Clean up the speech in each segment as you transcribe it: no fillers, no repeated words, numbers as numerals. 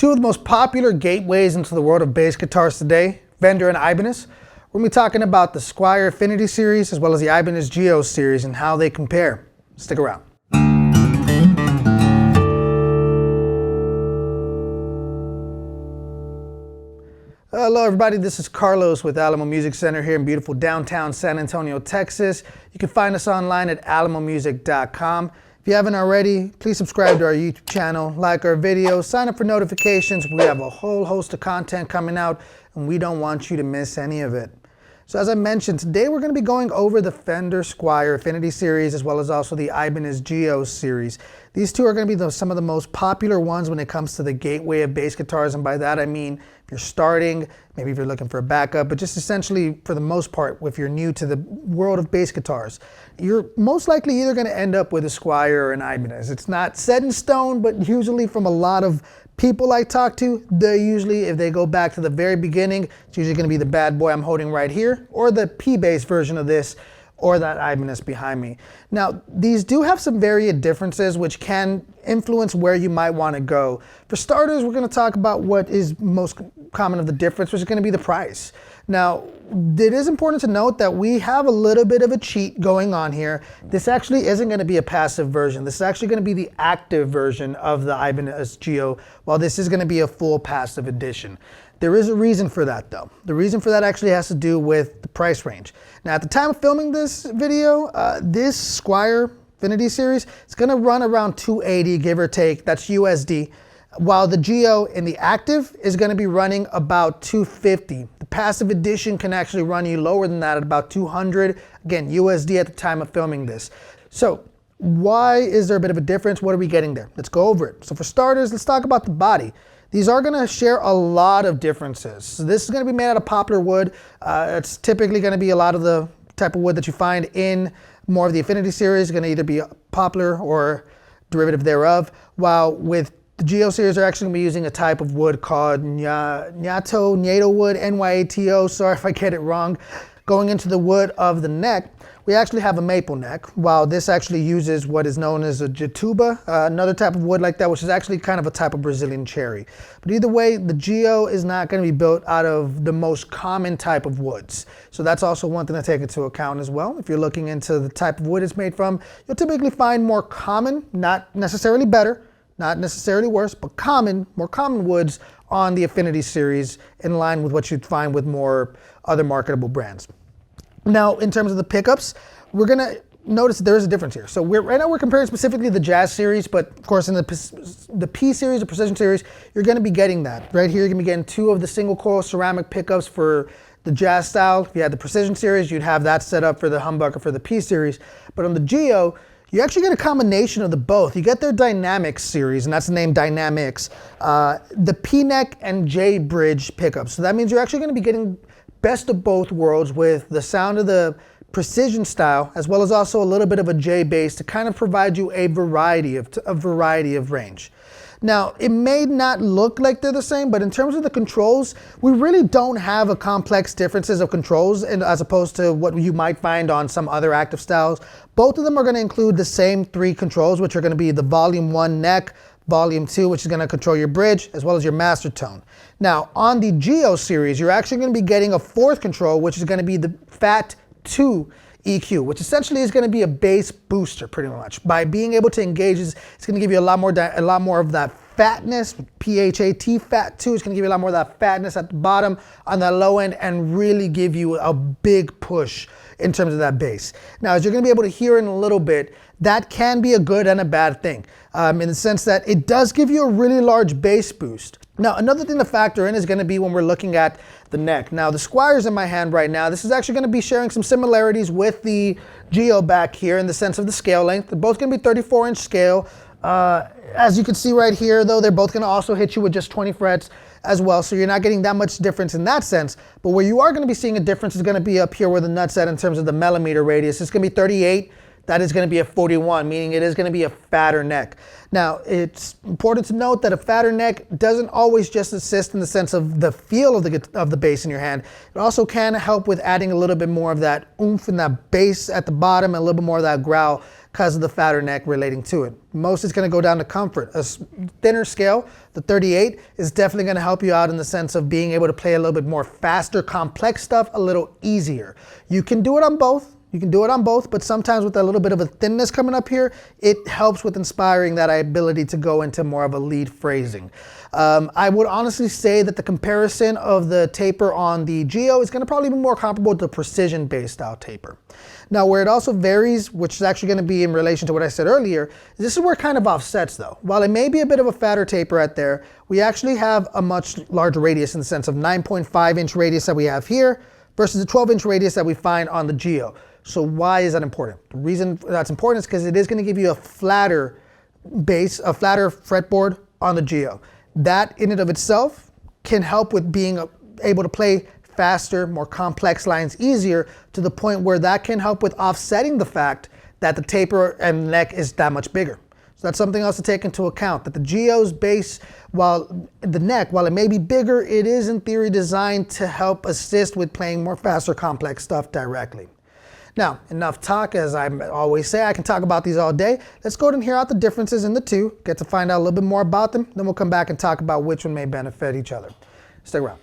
Two of the most popular gateways into the world of bass guitars today, Fender and Ibanez. We're going to be talking about the Squier Affinity series as well as the Ibanez Gio series and how they compare. Stick around. Hello everybody, this is Carlos with Alamo Music Center here in beautiful downtown San Antonio, Texas. You can find us online at alamomusic.com. If you haven't already, please subscribe to our YouTube channel, like our videos, sign up for notifications. We have a whole host of content coming out and we don't want you to miss any of it. So as I mentioned, today we're going to be going over the Fender Squier Affinity series as well as also the Ibanez Gio series. These two are going to be some of the most popular ones when it comes to the gateway of bass guitars, and by that I mean if you're starting, maybe if you're looking for a backup, but just essentially for the most part, if you're new to the world of bass guitars, you're most likely either going to end up with a Squier or an Ibanez. It's not set in stone, but usually from a lot of people I talk to, they usually, if they go back to the very beginning, it's usually going to be the bad boy I'm holding right here, or the P-bass version of this, or that Ibanez behind me. Now, these do have some varied differences which can influence where you might want to go. For starters, we're going to talk about what is most common of the difference, which is going to be the price. Now, it is important to note that we have a little bit of a cheat going on here. This actually isn't going to be a passive version. This is actually going to be the active version of the Ibanez Gio, while this is going to be a full passive edition. There is a reason for that though. The reason for that actually has to do with the price range. Now at the time of filming this video, this Squier Affinity series is going to run around $280, give or take, that's USD, while the Gio in the active is going to be running about $250. The passive edition can actually run you lower than that at about $200, again USD at the time of filming this. So why is there a bit of a difference? What are we getting there? Let's go over it. So for starters, let's talk about the body. These are going to share a lot of differences. So this is going to be made out of poplar wood. It's typically going to be a lot of the type of wood that you find in more of the Affinity series. It's going to either be poplar or derivative thereof, while with the Gio series they're actually going to be using a type of wood called Nyato wood, N-Y-A-T-O, sorry if I get it wrong. Going into the wood of the neck, we actually have a maple neck, while this actually uses what is known as a jatuba, another type of wood like that, which is actually kind of a type of Brazilian cherry. But either way, the Gio is not going to be built out of the most common type of woods. So that's also one thing to take into account as well. If you're looking into the type of wood it's made from, you'll typically find more common, not necessarily better, not necessarily worse, but more common woods on the Affinity series in line with what you'd find with more other marketable brands. Now, in terms of the pickups, we're going to notice that there is a difference here. So right now we're comparing specifically the Jazz series, but of course in the P series, the Precision series, you're going to be getting that. Right here you're going to be getting two of the single coil ceramic pickups for the Jazz style. If you had the Precision series, you'd have that set up for the humbucker for the P series. But on the Gio, you actually get a combination of the both. You get their Dynamics series, and that's the name Dynamics, the P-neck and J-bridge pickups. So that means you're actually going to be getting best of both worlds with the sound of the Precision style as well as also a little bit of a J bass to kind of provide you a variety of range. Now, it may not look like they're the same, but in terms of the controls, we really don't have a complex differences of controls as opposed to what you might find on some other active styles. Both of them are going to include the same three controls, which are going to be the volume 1 neck, volume 2, which is going to control your bridge, as well as your master tone. Now, on the Gio series, you're actually going to be getting a fourth control, which is going to be the Fat 2 EQ, which essentially is going to be a bass booster, pretty much. By being able to engage, it's going to give you a lot more of that fatness, P-H-A-T, Fat 2. It's going to give you a lot more of that fatness at the bottom on the low end and really give you a big push in terms of that bass. Now, as you're going to be able to hear in a little bit, that can be a good and a bad thing in the sense that it does give you a really large bass boost. Now, another thing to factor in is going to be when we're looking at the neck. Now, the Squier's in my hand right now. This is actually going to be sharing some similarities with the Gio back here in the sense of the scale length. They're both going to be 34-inch scale. As you can see right here, though, they're both going to also hit you with just 20 frets as well, so you're not getting that much difference in that sense. But where you are going to be seeing a difference is going to be up here where the nut's at in terms of the millimeter radius. It's going to be 38. That is going to be a 41, meaning it is going to be a fatter neck. Now, it's important to note that a fatter neck doesn't always just assist in the sense of the feel of the bass in your hand. It also can help with adding a little bit more of that oomph and that bass at the bottom and a little bit more of that growl because of the fatter neck relating to it. Most is going to go down to comfort. A thinner scale, the 38, is definitely going to help you out in the sense of being able to play a little bit more faster, complex stuff a little easier. You can do it on both. You can do it on both, but sometimes with a little bit of a thinness coming up here, it helps with inspiring that ability to go into more of a lead phrasing. I would honestly say that the comparison of the taper on the Gio is going to probably be more comparable to the precision bass style taper. Now, where it also varies, which is actually going to be in relation to what I said earlier, this is where it kind of offsets though. While it may be a bit of a fatter taper right there, we actually have a much larger radius in the sense of 9.5-inch radius that we have here versus the 12-inch radius that we find on the Gio. So why is that important? The reason that's important is because it is going to give you a flatter bass, a flatter fretboard on the Gio. That in and of itself can help with being able to play faster, more complex lines easier, to the point where that can help with offsetting the fact that the taper and neck is that much bigger. So that's something else to take into account, that the Gio's bass, while the neck, while it may be bigger, it is in theory designed to help assist with playing more faster, complex stuff directly. Now, enough talk. As I always say, I can talk about these all day. Let's go ahead and hear out the differences in the two, get to find out a little bit more about them, then we'll come back and talk about which one may benefit each other. Stick around.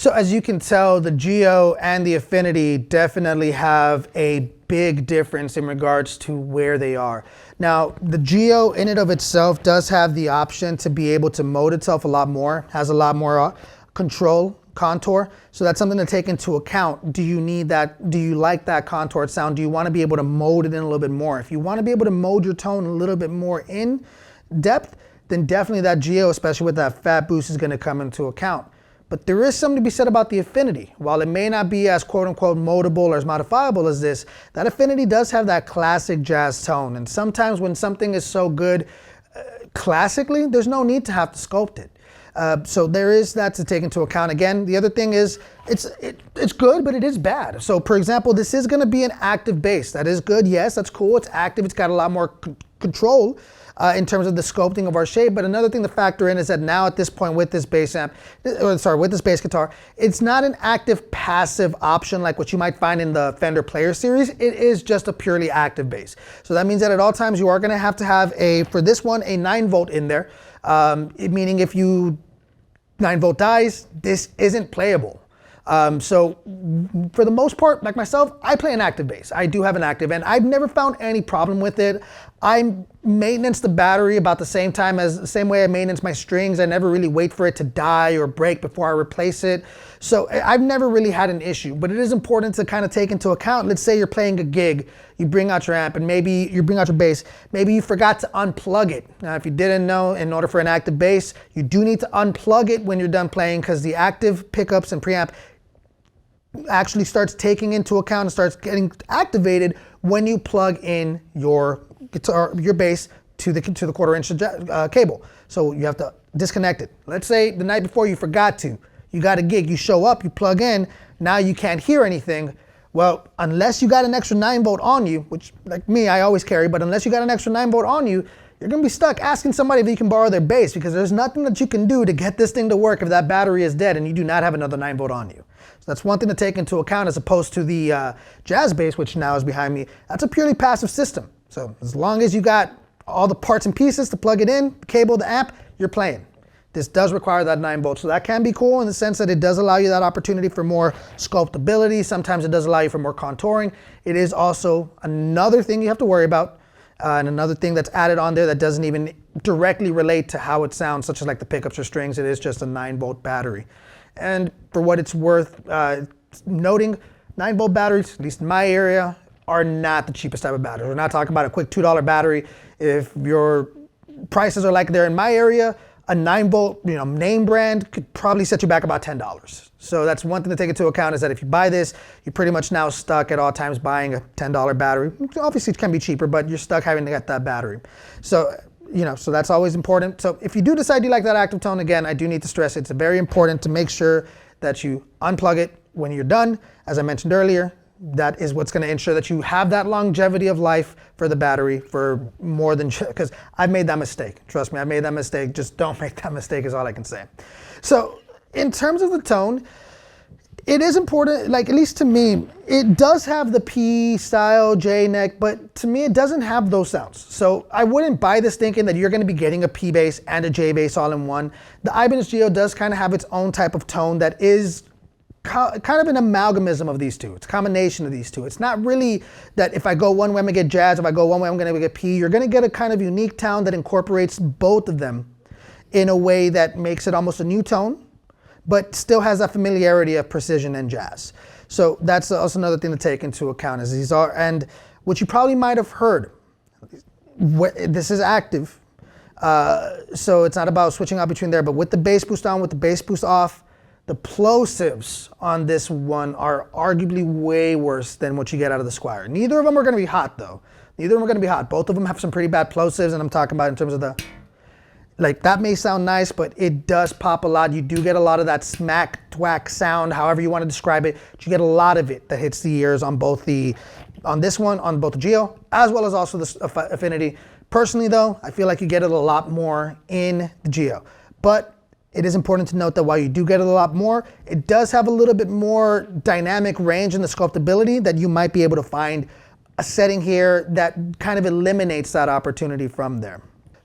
So as you can tell, the Gio and the Affinity definitely have a big difference in regards to where they are. Now, the Gio in and of itself does have the option to be able to mode itself a lot more, has a lot more control, contour. So that's something to take into account. Do you need that? Do you like that contoured sound? Do you want to be able to mode it in a little bit more? If you want to be able to mode your tone a little bit more in depth, then definitely that Gio, especially with that fat boost, is going to come into account. But there is something to be said about the Affinity. While it may not be as quote-unquote modable or as modifiable as this, that Affinity does have that classic jazz tone. And sometimes when something is so good classically, there's no need to have to sculpt it. So there is that to take into account. Again, the other thing is it's good, but it is bad. So for example, this is going to be an active bass. That is good. Yes, that's cool. It's active. It's got a lot more control in terms of the sculpting of our shape. But another thing to factor in is that now at this point with this bass amp, with this bass guitar, it's not an active passive option like what you might find in the Fender Player series. It is just a purely active bass. So that means that at all times you are going to have for this one, a 9-volt in there. Meaning if 9-volt dies, this isn't playable. So for the most part, like myself, I play an active bass. I do have an active, and I've never found any problem with it. I maintenance the battery about the same way I maintenance my strings. I never really wait for it to die or break before I replace it. So I've never really had an issue, but it is important to kind of take into account. Let's say you're playing a gig, you bring out your amp, and maybe you bring out your bass. Maybe you forgot to unplug it. Now, if you didn't know, in order for an active bass, you do need to unplug it when you're done playing, because the active pickups and preamp actually starts taking into account and starts getting activated when you plug in your guitar, your bass to the 1/4 inch cable. So you have to disconnect it. Let's say the night before you forgot to. You got a gig, you show up, you plug in, now you can't hear anything. Well, unless you got an extra 9-volt on you, which like me, I always carry, but unless you got an extra 9-volt on you, you're gonna be stuck asking somebody if you can borrow their bass, because there's nothing that you can do to get this thing to work if that battery is dead and you do not have another 9-volt on you. So that's one thing to take into account, as opposed to the Jazz Bass, which now is behind me. That's a purely passive system. So as long as you got all the parts and pieces to plug it in, the cable, the amp, you're playing. This does require that 9-volt, so that can be cool in the sense that it does allow you that opportunity for more sculptability. Sometimes it does allow you for more contouring. It is also another thing you have to worry about, and another thing that's added on there that doesn't even directly relate to how it sounds, such as like the pickups or strings. It is just a 9-volt battery. And for what it's worth, noting, 9-volt batteries, at least in my area, are not the cheapest type of battery. We're not talking about a quick $2 battery. If your prices are like they're in my area, a 9-volt, name brand could probably set you back about $10. So that's one thing to take into account, is that if you buy this, you're pretty much now stuck at all times buying a $10 battery. Obviously it can be cheaper, but you're stuck having to get that battery. So, so that's always important. So if you do decide you like that active tone, again, I do need to stress it's very important to make sure that you unplug it when you're done. As I mentioned earlier, that is what's going to ensure that you have that longevity of life for the battery for more than, because I've made that mistake. Trust me, I've made that mistake. Just don't make that mistake is all I can say. So in terms of the tone, it is important, like at least to me, it does have the P style, J neck, but to me it doesn't have those sounds. So I wouldn't buy this thinking that you're going to be getting a P bass and a J bass all in one. The Ibanez Gio does kind of have its own type of tone that is kind of an amalgamism of these two. It's a combination of these two. It's not really that if I go one way I'm going to get jazz, if I go one way I'm going to get P. You're going to get a kind of unique tone that incorporates both of them in a way that makes it almost a new tone, but still has that familiarity of precision and jazz. So that's also another thing to take into account, is these are, and what you probably might have heard, this is active, so it's not about switching out between there, but with the bass boost on, with the bass boost off, the plosives on this one are arguably way worse than what you get out of the Squier. Neither of them are going to be hot though. Neither of them are going to be hot. Both of them have some pretty bad plosives, and I'm talking about in terms of the, like that may sound nice, but it does pop a lot. You do get a lot of that smack thwack sound, however you want to describe it. But you get a lot of it that hits the ears on both on this one, on both the Gio, as well as also the Affinity. Personally though, I feel like you get it a lot more in the Gio. But it is important to note that while you do get it a lot more, it does have a little bit more dynamic range in the sculptability that you might be able to find a setting here that kind of eliminates that opportunity from there.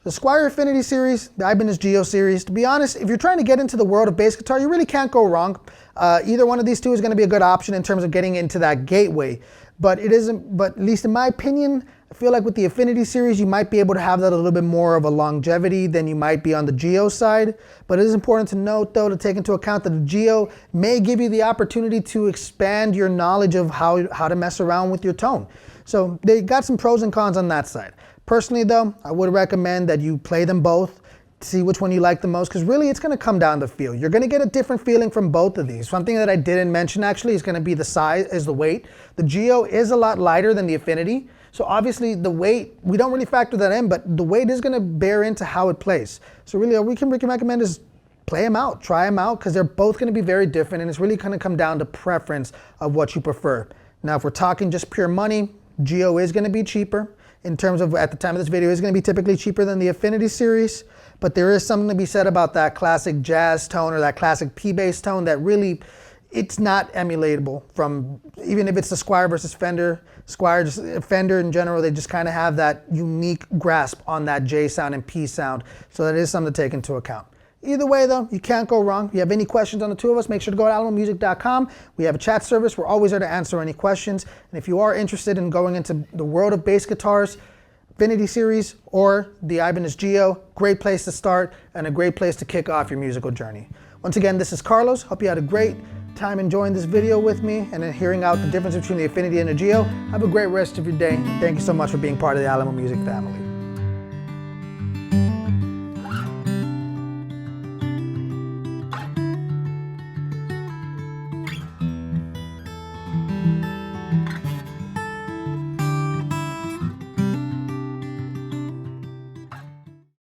The Squier Affinity series, the Ibanez Gio series, to be honest, if you're trying to get into the world of bass guitar, you really can't go wrong. Either one of these two is going to be a good option in terms of getting into that gateway. But it isn't, but at least in my opinion, I feel like with the Affinity series, you might be able to have that a little bit more of a longevity than you might be on the Gio side. But it is important to note, though, to take into account that the Gio may give you the opportunity to expand your knowledge of how to mess around with your tone. So they got some pros and cons on that side. Personally, though, I would recommend that you play them both, see which one you like the most, because really it's going to come down to feel. You're going to get a different feeling from both of these. Something that I didn't mention actually is going to be the size, is the weight. The Gio is a lot lighter than the Affinity. So obviously the weight, we don't really factor that in, but the weight is going to bear into how it plays. So really all we can recommend is play them out, try them out, because they're both going to be very different, and it's really going to come down to preference of what you prefer. Now, if we're talking just pure money, Gio is going to be cheaper. In terms of, at the time of this video, is going to be typically cheaper than the Affinity series, but there is something to be said about that classic jazz tone or that classic P-bass tone that really, it's not emulatable from, even if it's the Squier versus Fender. Fender in general, they just kind of have that unique grasp on that J sound and P sound, so that is something to take into account. Either way, though, you can't go wrong. If you have any questions on the two of us, make sure to go to alamomusic.com. We have a chat service. We're always there to answer any questions. And if you are interested in going into the world of bass guitars, Affinity series or the Ibanez Gio, great place to start and a great place to kick off your musical journey. Once again, this is Carlos. Hope you had a great time enjoying this video with me and then hearing out the difference between the Affinity and the Gio. Have a great rest of your day. Thank you so much for being part of the Alamo Music family.